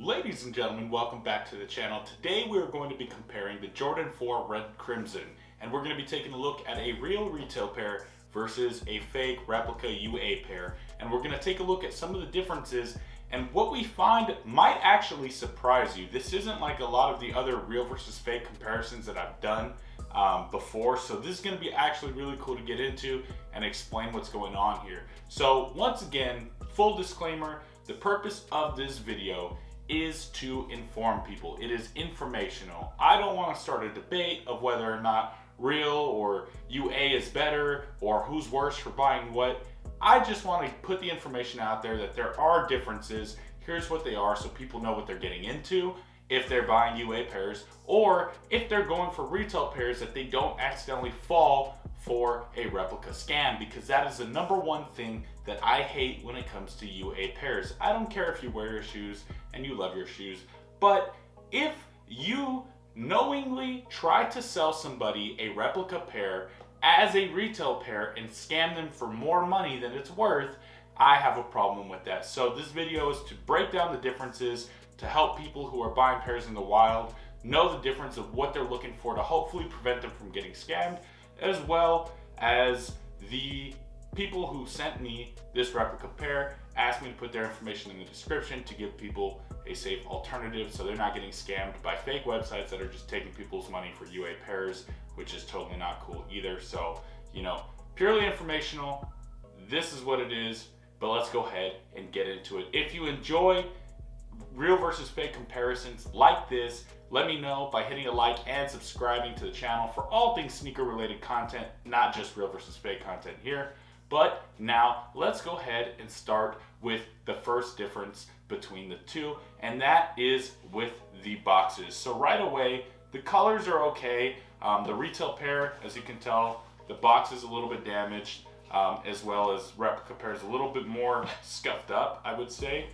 Ladies and gentlemen, welcome back to the channel. Today we're going to be comparing the Jordan 4 Red Crimson, and we're going to be taking a look at a real retail pair versus a fake replica UA pair. And we're going to take a look at some of the differences, and what we find might actually surprise you. This isn't like a lot of the other real versus fake comparisons that I've done before, so this is going to be actually really cool to get into and explain what's going on here. So once again, full disclaimer, the purpose of this video is to inform people. It is informational. I don't want to start a debate of whether or not real or UA is better or who's worse for buying what. I just want to put the information out there that there are differences. Here's what they are so people know what they're getting into if they're buying UA pairs, or if they're going for retail pairs, that they don't accidentally fall for a replica scam, because that is the number one thing that I hate when it comes to UA pairs. I don't care if you wear your shoes and you love your shoes, but if you knowingly try to sell somebody a replica pair as a retail pair and scam them for more money than it's worth, I have a problem with that. So this video is to break down the differences, to help people who are buying pairs in the wild know the difference of what they're looking for to hopefully prevent them from getting scammed, as well as the people who sent me this replica pair asked me to put their information in the description to give people a safe alternative so they're not getting scammed by fake websites that are just taking people's money for UA pairs, which is totally not cool either. So, purely informational, this is what it is, but let's go ahead and get into it. If you enjoy real versus fake comparisons like this, let me know by hitting a like and subscribing to the channel for all things sneaker related content, not just real versus fake content here. But now let's go ahead and start with the first difference between the two, and that is with the boxes. So right away, the colors are okay. The retail pair, as you can tell, the box is a little bit damaged, as well as replica pair is a little bit more scuffed up, I would say.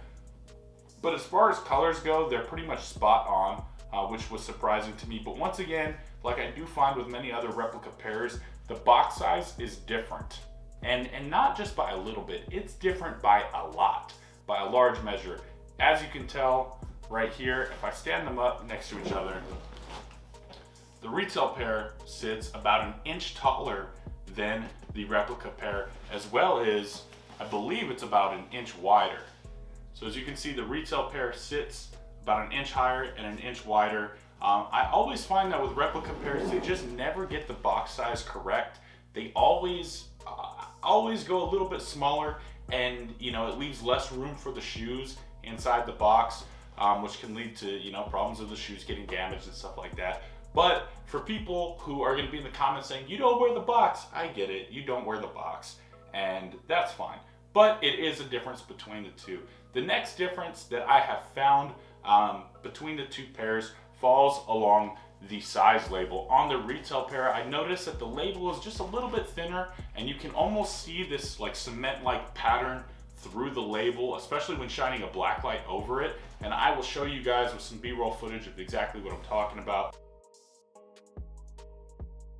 But as far as colors go, they're pretty much spot on, which was surprising to me. But once again, like I do find with many other replica pairs, the box size is different. And not just by a little bit, it's different by a lot, by a large measure. As you can tell right here, if I stand them up next to each other, the retail pair sits about an inch taller than the replica pair, as well as, I believe it's about an inch wider. So as you can see, the retail pair sits about an inch higher and an inch wider. I always find that with replica pairs, they just never get the box size correct. They always go a little bit smaller, and it leaves less room for the shoes inside the box, which can lead to problems of the shoes getting damaged and stuff like that. But for people who are going to be in the comments saying, you don't wear the box, I get it, you don't wear the box, and that's fine. But it is a difference between the two. The next difference that I have found between the two pairs falls along the size label. On the retail pair, I noticed that the label is just a little bit thinner, and you can almost see this like cement-like pattern through the label, especially when shining a black light over it. And I will show you guys with some B-roll footage of exactly what I'm talking about.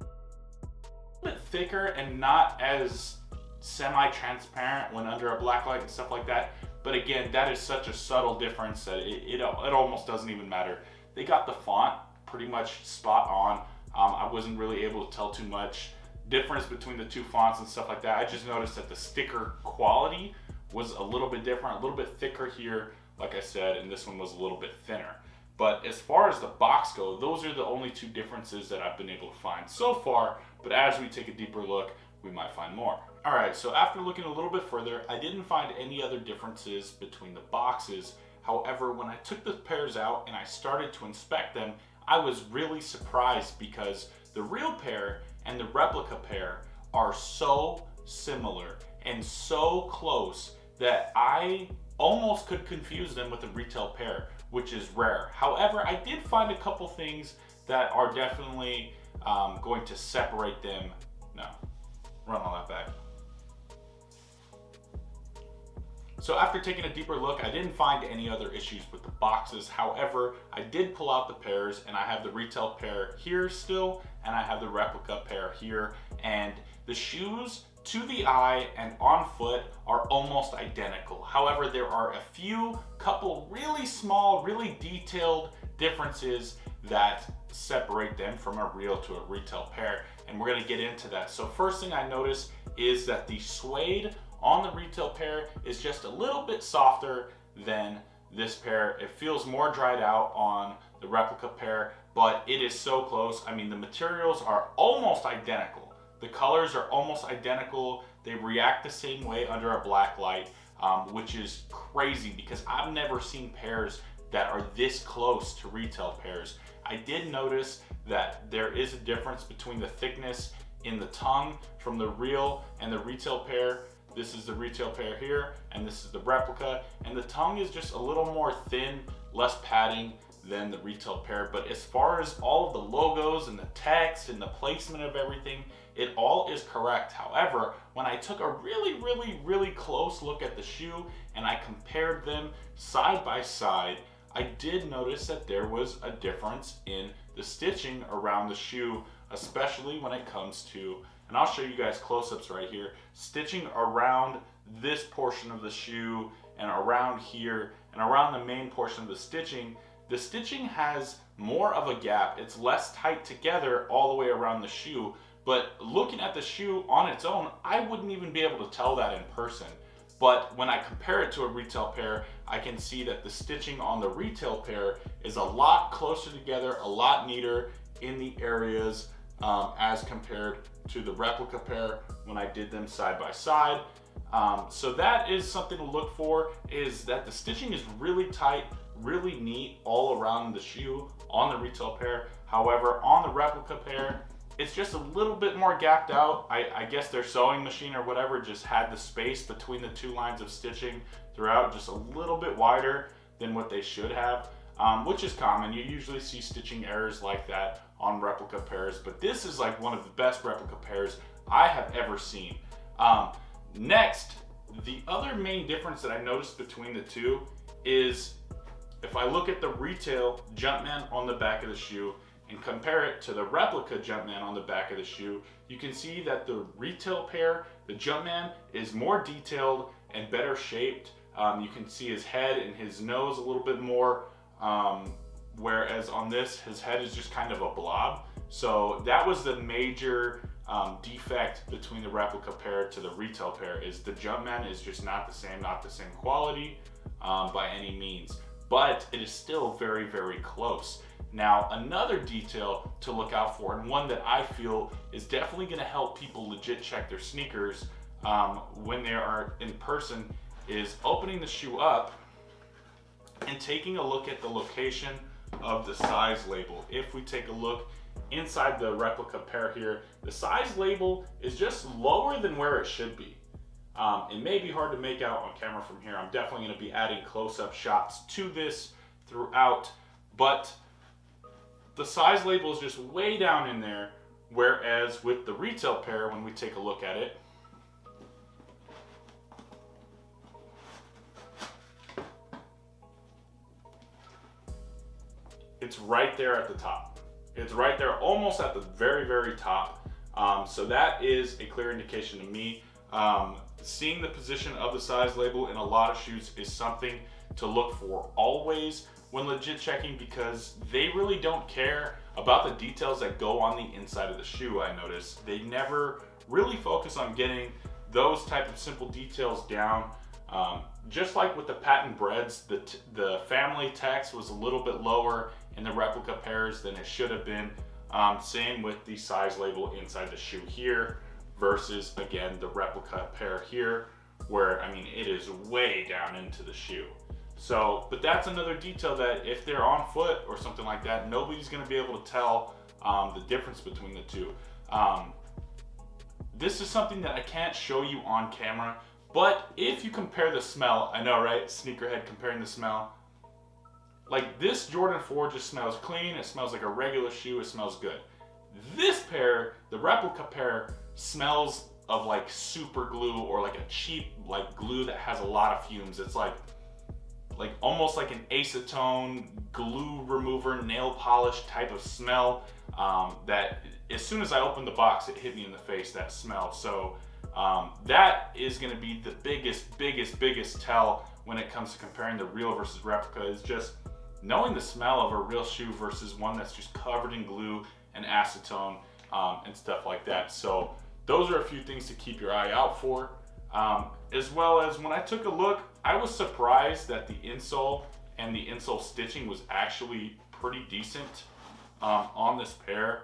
A bit thicker and not as semi-transparent when under a black light and stuff like that. But again, that is such a subtle difference that it almost doesn't even matter. They got the font pretty much spot on. I wasn't really able to tell too much difference between the two fonts and stuff like that. I just noticed that the sticker quality was a little bit different, a little bit thicker here, like I said, and this one was a little bit thinner. But as far as the box go, those are the only two differences that I've been able to find so far. But as we take a deeper look, we might find more. All right, so after looking a little bit further, I didn't find any other differences between the boxes. However, when I took the pairs out and I started to inspect them, I was really surprised because the real pair and the replica pair are so similar and so close that I almost could confuse them with a retail pair, which is rare. However, I did find a couple things that are definitely going to separate them. No, run all that back. So after taking a deeper look, I didn't find any other issues with the boxes. However, I did pull out the pairs, and I have the retail pair here still, and I have the replica pair here. And the shoes to the eye and on foot are almost identical. However, there are a couple really small, really detailed differences that separate them from a real to a retail pair, and we're gonna get into that. So first thing I notice is that the suede on the retail pair is just a little bit softer than this pair. It feels more dried out on the replica pair, but it is so close. I mean, the materials are almost identical. The colors are almost identical. They react the same way under a black light, which is crazy because I've never seen pairs that are this close to retail pairs. I did notice that there is a difference between the thickness in the tongue from the real and the retail pair. This is the retail pair here, and this is the replica, and the tongue is just a little more thin, less padding than the retail pair. But as far as all of the logos and the text and the placement of everything, it all is correct. However, when I took a really close look at the shoe and I compared them side by side, I did notice that there was a difference in the stitching around the shoe, especially when it comes to, and I'll show you guys close-ups right here, stitching around this portion of the shoe and around here and around the main portion of the stitching. The stitching has more of a gap. It's less tight together all the way around the shoe, but looking at the shoe on its own, I wouldn't even be able to tell that in person. But when I compare it to a retail pair, I can see that the stitching on the retail pair is a lot closer together, a lot neater in the areas as compared to the replica pair when I did them side by side. So that is something to look for, is that the stitching is really tight, really neat all around the shoe on the retail pair. However, on the replica pair, it's just a little bit more gapped out. I guess their sewing machine or whatever just had the space between the two lines of stitching throughout just a little bit wider than what they should have, which is common. You usually see stitching errors like that on replica pairs, but this is like one of the best replica pairs I have ever seen. Next, the other main difference that I noticed between the two is if I look at the retail Jumpman on the back of the shoe and compare it to the replica Jumpman on the back of the shoe, you can see that the retail pair, the Jumpman, is more detailed and better shaped. You can see his head and his nose a little bit more, whereas on this, his head is just kind of a blob. So that was the major defect between the replica pair to the retail pair, is the Jumpman is just not the same quality by any means, but it is still very close. Now, another detail to look out for, and one that I feel is definitely going to help people legit check their sneakers when they are in person, is opening the shoe up and taking a look at the location of the size label. If we take a look inside the replica pair here, the size label is just lower than where it should be. It may be hard to make out on camera from here. I'm definitely going to be adding close-up shots to this throughout, but the size label is just way down in there, whereas with the retail pair, when we take a look at it, it's right there at the top. It's right there almost at the very top. So that is a clear indication to me. Seeing the position of the size label in a lot of shoes is something to look for always when legit checking, because they really don't care about the details that go on the inside of the shoe. I notice they never really focus on getting those type of simple details down. Just like with the patent breads, the family text was a little bit lower in the replica pairs than it should have been. Same with the size label inside the shoe here versus, again, the replica pair here, where, I mean, it is way down into the shoe. So, but that's another detail that if they're on foot or something like that, nobody's going to be able to tell the difference between the two. This is something that I can't show you on camera, but if you compare the smell, I know, right? Sneakerhead comparing the smell. Like, this Jordan 4 just smells clean. It smells like a regular shoe. It smells good. This pair, the replica pair, smells of like super glue, or like a cheap like glue that has a lot of fumes. It's like almost like an acetone glue remover nail polish type of smell, that as soon as I opened the box, it hit me in the face, that smell. So That is going to be the biggest tell when it comes to comparing the real versus replica, is just knowing the smell of a real shoe versus one that's just covered in glue and acetone and stuff like that. So those are a few things to keep your eye out for. As well as when I took a look, I was surprised that the insole and the insole stitching was actually pretty decent on this pair.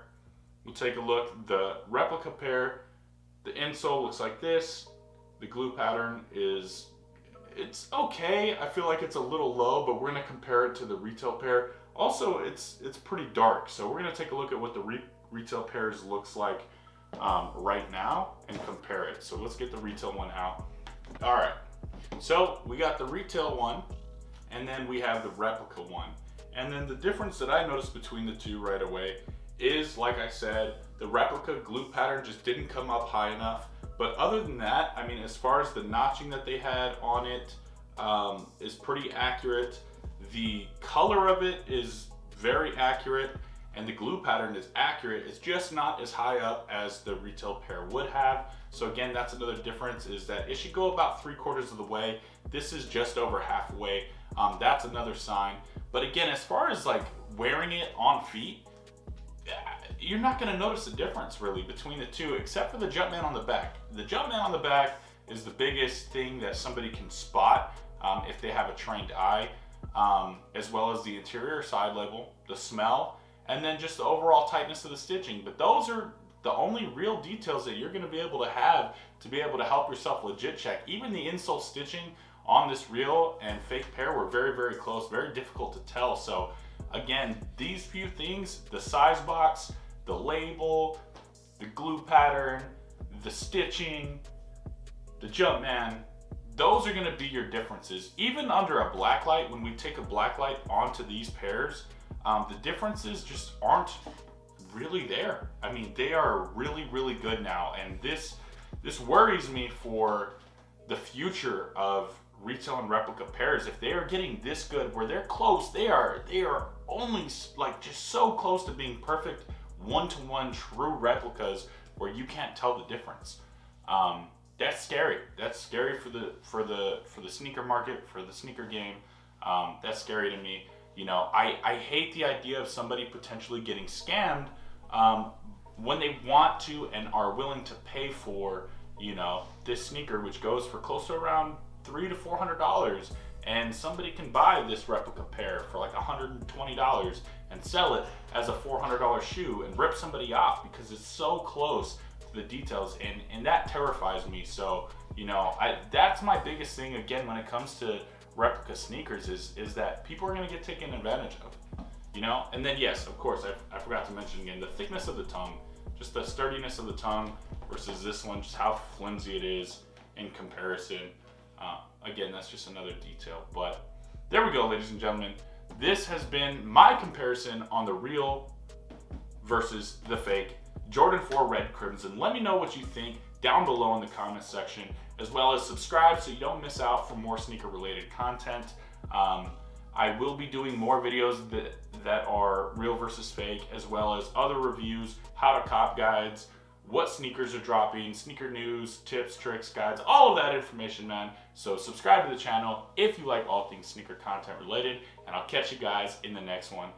We'll take a look. The replica pair, the insole looks like this. The glue pattern it's okay. I feel like it's a little low, but we're gonna compare it to the retail pair. Also, it's pretty dark, so we're gonna take a look at what the retail pairs looks like right now and compare it. So let's get the retail one out. All right, so we got the retail one, and then we have the replica one. And then the difference that I noticed between the two right away is, like I said, the replica glue pattern just didn't come up high enough. But other than that, I mean, as far as the notching that they had on it is pretty accurate. The color of it is very accurate, and the glue pattern is accurate. It's just not as high up as the retail pair would have. So again, that's another difference, is that it should go about 3/4 of the way. This is just over halfway. That's another sign. But again, as far as like wearing it on feet, you're not going to notice a difference really between the two, except for the Jumpman on the back. The Jumpman on the back is the biggest thing that somebody can spot if they have a trained eye, as well as the interior side label, the smell, and then just the overall tightness of the stitching. But those are the only real details that you're going to be able to have to be able to help yourself legit check. Even the insole stitching on this real and fake pair were very close, very difficult to tell. So again, these few things, the size box, the label, the glue pattern, the stitching, the Jumpman, those are gonna be your differences. Even under a black light, when we take a black light onto these pairs, the differences just aren't really there. I mean, they are really good now, and this worries me for the future of retail and replica pairs. If they are getting this good, where they're close, they are only like just so close to being perfect one-to-one true replicas where you can't tell the difference. That's scary. That's scary for the sneaker market, for the sneaker game. That's scary to me. You know, I hate the idea of somebody potentially getting scammed when they want to and are willing to pay for, you know, this sneaker, which goes for close to around $300 to $400, and somebody can buy this replica pair for like $120 and sell it as a $400 shoe and rip somebody off because it's so close to the details, and that terrifies me. So, you know, that's my biggest thing again when it comes to replica sneakers is that people are going to get taken advantage of, you know. And then yes, of course, I forgot to mention again the thickness of the tongue, just the sturdiness of the tongue versus this one, just how flimsy it is in comparison. Again, that's just another detail. But there we go, ladies and gentlemen. This has been my comparison on the real versus the fake Jordan 4 Red Crimson. Let me know what you think down below in the comments section, as well as subscribe so you don't miss out for more sneaker related content. I will be doing more videos that are real versus fake, as well as other reviews, how to cop guides, what sneakers are dropping, sneaker news, tips, tricks, guides, all of that information, man. So subscribe to the channel if you like all things sneaker content related, and I'll catch you guys in the next one.